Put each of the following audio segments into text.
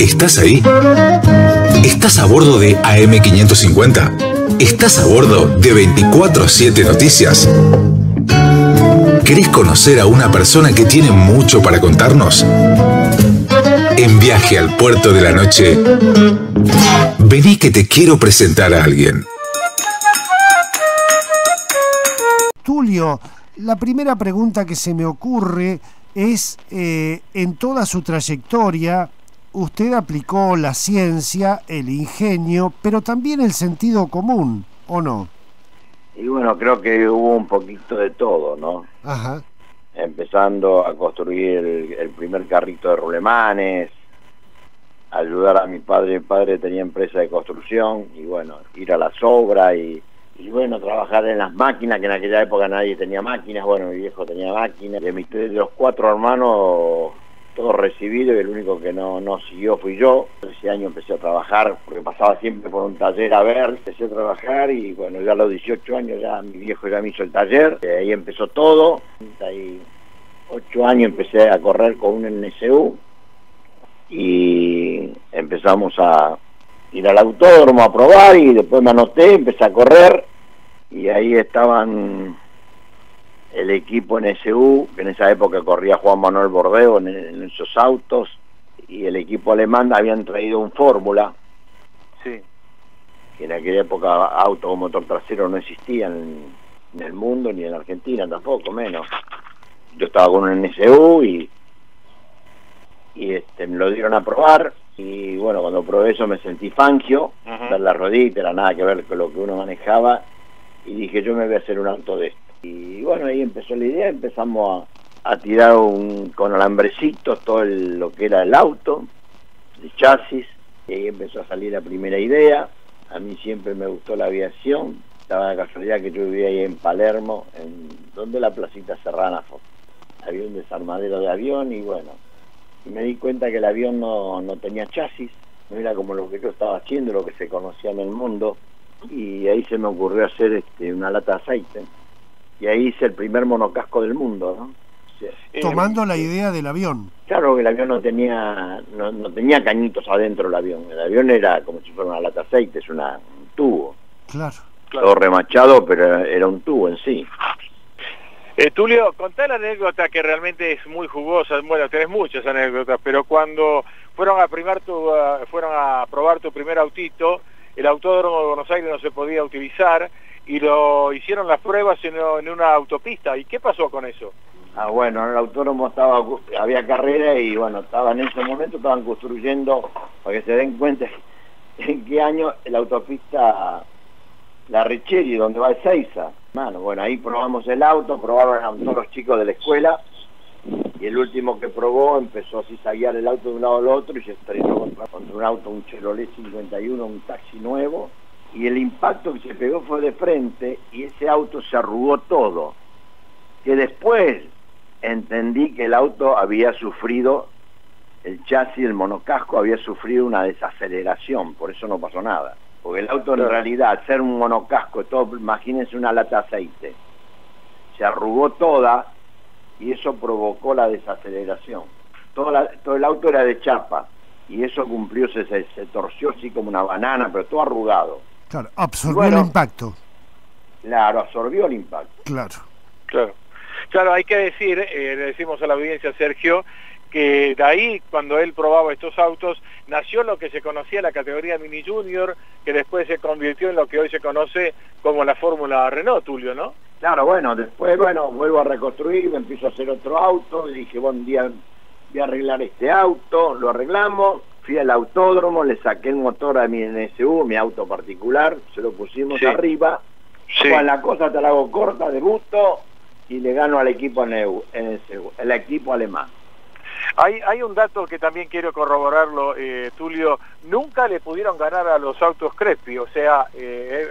¿Estás ahí? ¿Estás a bordo de AM550? ¿Estás a bordo de 24/7 Noticias? ¿Querés conocer a una persona que tiene mucho para contarnos? En Viaje al Puerto de la Noche, vení que te quiero presentar a alguien. Tulio, la primera pregunta que se me ocurre es, en toda su trayectoria, usted aplicó la ciencia, el ingenio, pero también el sentido común, ¿o no? Y bueno, creo que hubo un poquito de todo, ¿no? Ajá. Empezando a construir el primer carrito de rulemanes, ayudar a mi padre. Mi padre tenía empresa de construcción, y bueno, ir a las obras y bueno, trabajar en las máquinas, que en aquella época nadie tenía máquinas. Bueno, mi viejo tenía máquinas. De los 4 hermanos, todos recibidos, y el único que no siguió fui yo. Ese año empecé a trabajar, porque pasaba siempre por un taller a ver. Empecé a trabajar y bueno, ya a los 18 años ya mi viejo ya me hizo el taller. Ahí empezó todo. Ahí 8 años empecé a correr con un NSU y empezamos a ir al autódromo a probar, y después me anoté, empecé a correr, y ahí estaban el equipo NSU, que en esa época corría Juan Manuel Bordeo en esos autos, y el equipo alemán habían traído un Fórmula, sí, que en aquella época auto con motor trasero no existían en el mundo, ni en Argentina tampoco, menos. Yo estaba con un NSU y me lo dieron a probar, y bueno, cuando probé eso me sentí Fangio, ver la rodita, era nada que ver con lo que uno manejaba, y dije, yo me voy a hacer un auto de esto. Y bueno, ahí empezó la idea, empezamos a tirar con alambrecitos todo lo que era el auto, el chasis, y ahí empezó a salir la primera idea. A mí siempre me gustó la aviación, estaba la casualidad que yo vivía ahí en Palermo, donde la Placita Serrana, había un desarmadero de avión, y bueno, y me di cuenta que el avión no tenía chasis, no era como lo que yo estaba haciendo, lo que se conocía en el mundo, y ahí se me ocurrió hacer una lata de aceite, y ahí hice el primer monocasco del mundo, ¿no? Tomando la idea del avión. Claro que el avión no tenía cañitos adentro del avión, el avión era como si fuera una lata de aceite, es un tubo. Claro. Todo remachado, pero era un tubo en sí. Tulio, contá la anécdota que realmente es muy jugosa. Bueno, tenés muchas anécdotas, pero cuando fueron a probar tu primer autito, el autódromo de Buenos Aires no se podía utilizar y lo hicieron las pruebas en una autopista. ¿Y qué pasó con eso? Bueno, en el autódromo había carrera, y bueno, en ese momento estaban construyendo, para que se den cuenta en qué año, la autopista La Richeri, donde va el Seiza. Bueno, ahí probamos el auto, probaron todos los chicos de la escuela, y el último que probó empezó así a guiar el auto de un lado al otro, y se estrelló contra un auto, un Chevrolet 51, un taxi nuevo, y el impacto que se pegó fue de frente, y ese auto se arrugó todo, que después entendí que el auto había sufrido, el chasis, el monocasco había sufrido una desaceleración, por eso no pasó nada. Porque el auto en realidad, al ser un monocasco, todo, imagínense una lata de aceite, se arrugó toda, y eso provocó la desaceleración. Todo el auto era de chapa, y eso cumplió, se torció así como una banana, pero todo arrugado. Claro, absorbió el impacto. Claro, absorbió el impacto. Claro, hay que decir, le decimos a la audiencia, Sergio, que de ahí, cuando él probaba estos autos, nació lo que se conocía la categoría Mini Junior, que después se convirtió en lo que hoy se conoce como la Fórmula Renault, Tulio, ¿no? Claro, bueno, después, vuelvo a reconstruir, me empiezo a hacer otro auto, y dije, bueno, un día voy a arreglar este auto, lo arreglamos, fui al autódromo, le saqué el motor a mi NSU, mi auto particular, se lo pusimos arriba, bueno, la cosa te la hago corta, debuto, y le gano al equipo NSU, el equipo alemán. Hay un dato que también quiero corroborarlo, Tulio. Nunca le pudieron ganar a los autos Crespi, o sea,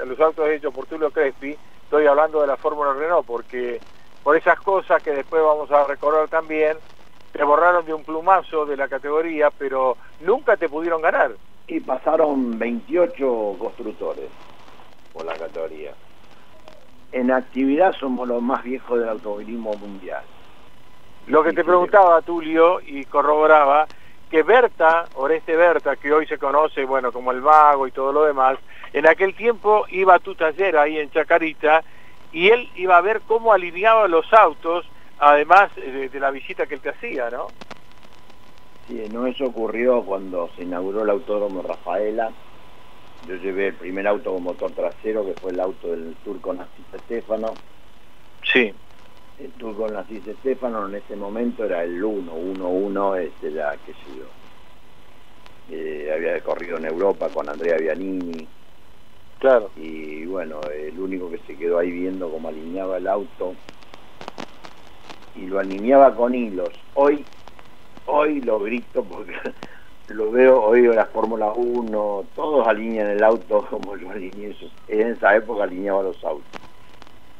los autos hechos por Tulio Crespi. Estoy hablando de la Fórmula Renault, porque por esas cosas que después vamos a recordar también, te borraron de un plumazo de la categoría, pero nunca te pudieron ganar. Y pasaron 28 constructores por la categoría. En actividad somos los más viejos del automovilismo mundial. Lo que te preguntaba, Tulio, y corroboraba, que Berta, Oreste Berta, que hoy se conoce, bueno, como el Mago y todo lo demás, en aquel tiempo iba a tu taller ahí en Chacarita, y él iba a ver cómo alineaba los autos, además de la visita que él te hacía, ¿no? Sí, no, eso ocurrió cuando se inauguró el Autódromo Rafaela. Yo llevé el primer auto con motor trasero, que fue el auto del Turco Narcis Stéfano. Sí. El Turco Narcis Stéfano en ese momento era el 1-1-1, ya, qué sé yo. Había corrido en Europa con Andrea Bianini. Claro. Y bueno, el único que se quedó ahí viendo cómo alineaba el auto. Y lo alineaba con hilos. Hoy lo grito porque lo veo, oigo la Fórmula 1, todos alinean el auto como yo alineé. En esa época alineaba los autos.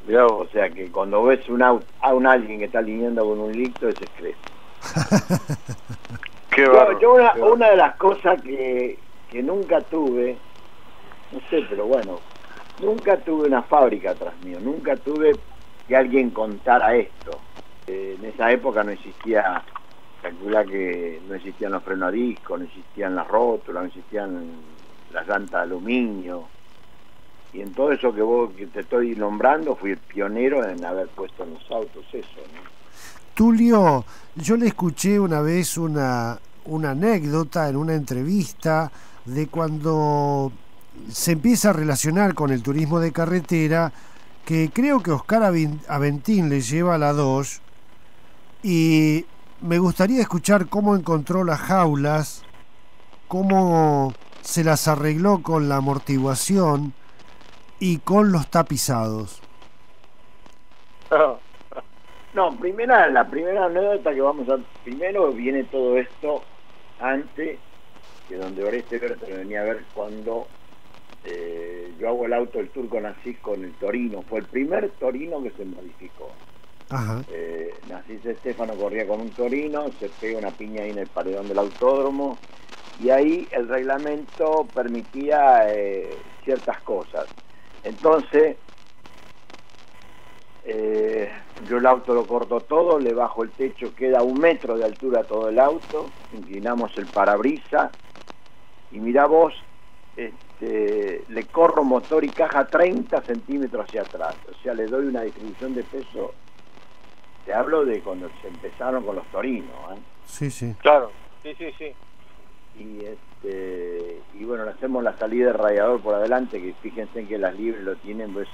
O sea que cuando ves un alguien que está alineando con un licto, ese es Crespi. Una de las cosas que nunca tuve, no sé, pero bueno, nunca tuve una fábrica atrás mío, nunca tuve que alguien contara esto. En esa época no existía, calcula que no existían los frenos a disco, no existían las rótulas, no existían las llantas de aluminio. Y en todo eso que te estoy nombrando, fui el pionero en haber puesto en los autos eso, ¿no? Tulio, yo le escuché una vez una anécdota en una entrevista de cuando se empieza a relacionar con el turismo de carretera, que creo que Oscar Aventín le lleva a la 2, y me gustaría escuchar cómo encontró las jaulas, cómo se las arregló con la amortiguación y con los tapizados. No, la primera anécdota que vamos a... Primero viene todo esto antes, que donde Oreste Berta me venía a ver cuando yo hago el auto del Turco Narcis con el Torino. Fue el primer Torino que se modificó. Ajá. Narcis Stéfano corría con un Torino, se pega una piña ahí en el paredón del autódromo, y ahí el reglamento permitía ciertas cosas. Entonces, yo el auto lo corto todo, le bajo el techo, queda a 1 metro de altura todo el auto, inclinamos el parabrisas, y mirá vos, le corro motor y caja 30 centímetros hacia atrás, o sea, le doy una distribución de peso. Te hablo de cuando se empezaron con los Torinos, ¿eh? Sí, sí. Claro, sí. Y bueno, le hacemos la salida de radiador por adelante, que fíjense que las libres lo tienen, pues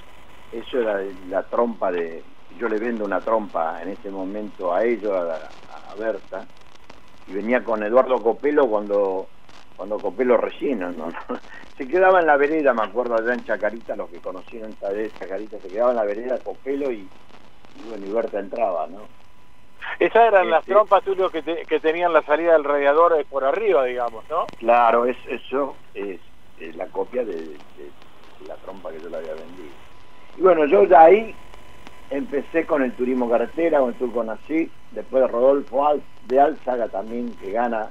eso era la trompa de... Yo le vendo una trompa en ese momento a ellos, a Berta, y venía con Eduardo Copelo cuando Copelo recién, ¿no? Se quedaba en la vereda, me acuerdo, allá en Chacarita, los que conocieron esta vez Chacarita, se quedaba en la vereda Copelo y bueno, y Berta entraba, ¿no? Esas eran las trompas, Tulio, que tenían la salida del radiador por arriba, digamos, ¿no? Claro, eso es la copia de la trompa que yo le había vendido. Y bueno, yo de ahí empecé con el turismo carretera, con el Turco Narcis, después Rodolfo de Álzaga también, que gana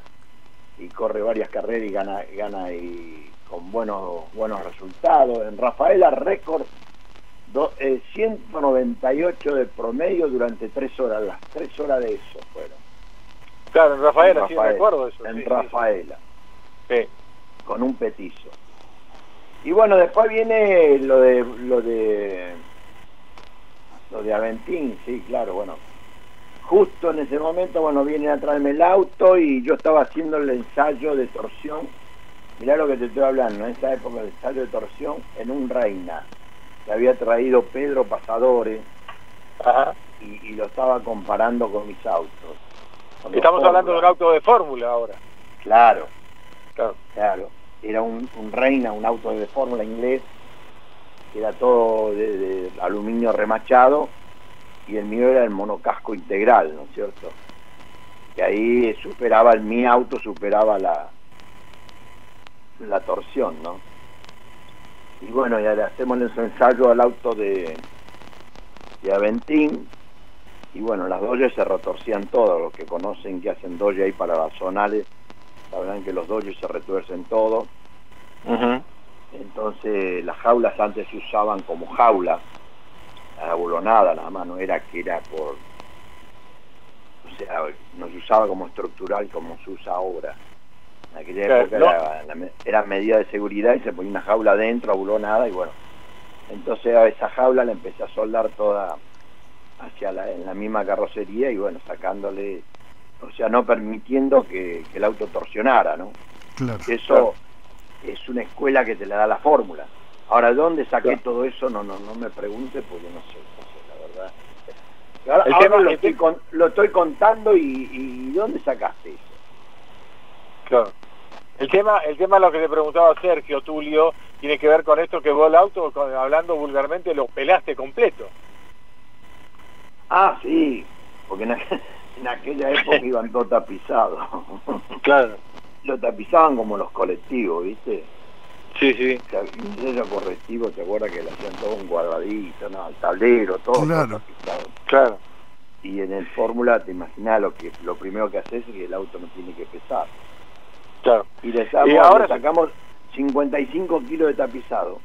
y corre varias carreras y gana y con buenos resultados. En Rafaela récord 198 de promedio durante 3 horas, las 3 horas de eso fueron. Claro, en Rafaela, sí, me acuerdo de eso. En Rafaela. Sí. Con un petizo. Y bueno, después viene lo de Aventín, sí, claro, bueno. Justo en ese momento, bueno, vienen a traerme el auto y yo estaba haciendo el ensayo de torsión. Mirá lo que te estoy hablando, en esa época de ensayo de torsión en un Reina, que había traído Pedro Pasadores. Ajá. Y lo estaba comparando con mis autos. Estamos hablando de un auto de fórmula ahora. Claro. Era un Reina, un auto de fórmula inglés, que era todo de aluminio remachado, y el mío era el monocasco integral, ¿no es cierto? Que ahí mi auto superaba la torsión, ¿no? Y bueno, ya le hacemos el ensayo al auto de Aventín, y bueno, las Dodge se retorcían todas. Los que conocen que hacen Dodge ahí para las zonales sabrán que los Dodge se retuercen todo. Uh-huh. Entonces las jaulas antes se usaban como jaulas, abulonada nada más, no era que era por... O sea, no se usaba como estructural como se usa ahora. En aquella Claro, época era medida de seguridad y se ponía una jaula adentro, nada y bueno. Entonces a esa jaula la empecé a soldar toda en la misma carrocería y bueno, sacándole, o sea, no permitiendo que el auto torsionara, ¿no? Claro. Eso es una escuela que te la da la fórmula. Ahora, ¿dónde saqué todo eso? No me pregunte porque no sé, la verdad. Ahora lo estoy contando y ¿dónde sacaste eso? Claro. El tema lo que te preguntaba Sergio, Tulio, tiene que ver con esto que vos el auto, hablando vulgarmente, lo pelaste completo. Ah, sí, porque en aquella época iban todos tapizados. Claro. Lo tapizaban como los colectivos, ¿viste? Sí, sí. Esos correctivos, ¿te acuerdas que le hacían todo un cuadradito, no? El tablero, todo claro. tapizado. Claro. Y en el Fórmula, te imaginas lo primero que haces es que el auto no tiene que pesar. Claro. Y le sacamos 55 kilos de tapizado.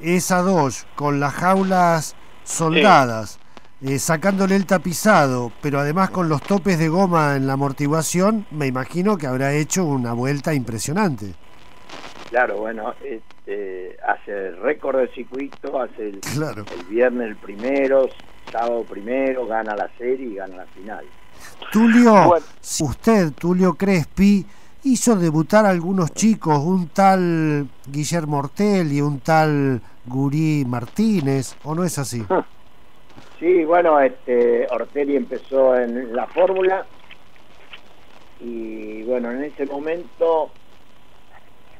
Esa dos, con las jaulas soldadas, sacándole el tapizado, pero además con los topes de goma en la amortiguación, me imagino que habrá hecho una vuelta impresionante. Claro, bueno, hace el récord del circuito, hace el viernes el primero, sábado primero, gana la serie y gana la final. Tulio, usted, Tulio Crespi, hizo debutar a algunos chicos, un tal Guillermo Ortelli, un tal Gurí Martínez, ¿o no es así? Sí, bueno, Ortelli empezó en la Fórmula y bueno, en ese momento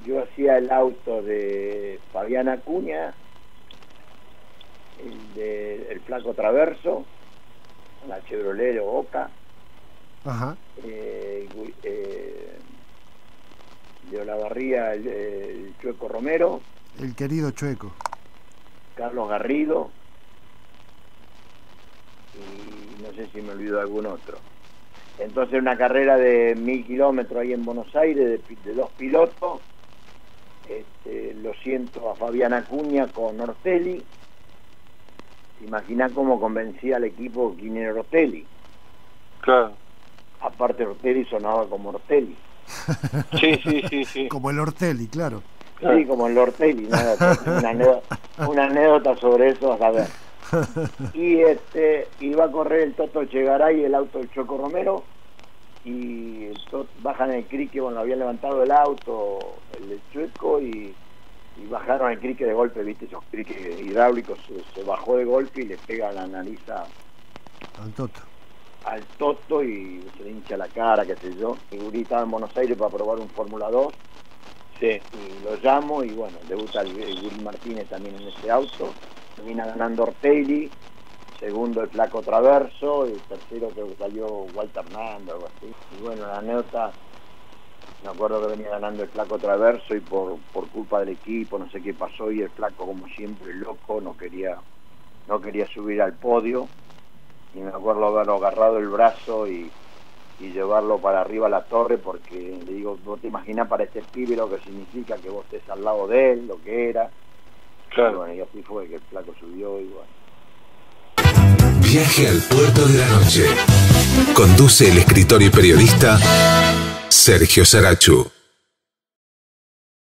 yo hacía el auto de Fabián Acuña, el Flaco Traverso, la Chevrolet Oca, Ajá. de Olavarría el Chueco Romero, el querido Chueco, Carlos Garrido, y no sé si me olvido de algún otro. Entonces una carrera de 1000 kilómetros ahí en Buenos Aires de dos pilotos, lo siento a Fabián Acuña con Ortelli. Imagina cómo convencía al equipo quién era Ortelli. Claro. Aparte Ortelli sonaba como Ortelli. Sí. Como el Ortelli, claro. Sí, como el Ortelli, una anécdota sobre eso a saber. Y iba a correr el Toto Chegaray, el auto del Choco Romero, y bajan el crique, bueno, habían levantado el auto, el Chueco, y bajaron el crique de golpe, viste, esos criques hidráulicos, se bajó de golpe y le pega la nariz al Toto y se le hincha la cara, qué sé yo. Y Gurí estaba en Buenos Aires para probar un Fórmula 2, sí. Y lo llamo y bueno, debuta el Gurí Martínez también en ese auto, termina ganando Ortelli, segundo el Flaco Traverso, y tercero creo que salió Walter Nando, algo así. Y bueno, la anécdota, me acuerdo que venía ganando el Flaco Traverso y por culpa del equipo, no sé qué pasó, y el Flaco, como siempre, loco, no quería subir al podio, y me acuerdo haberlo agarrado el brazo y llevarlo para arriba a la torre, porque le digo, vos te imaginás para este pibe lo que significa que vos estés al lado de él, lo que era. Claro. Y bueno, y así fue que el Flaco subió y bueno. Viaje al puerto de la noche. Conduce el escritor y periodista Sergio Sarachu.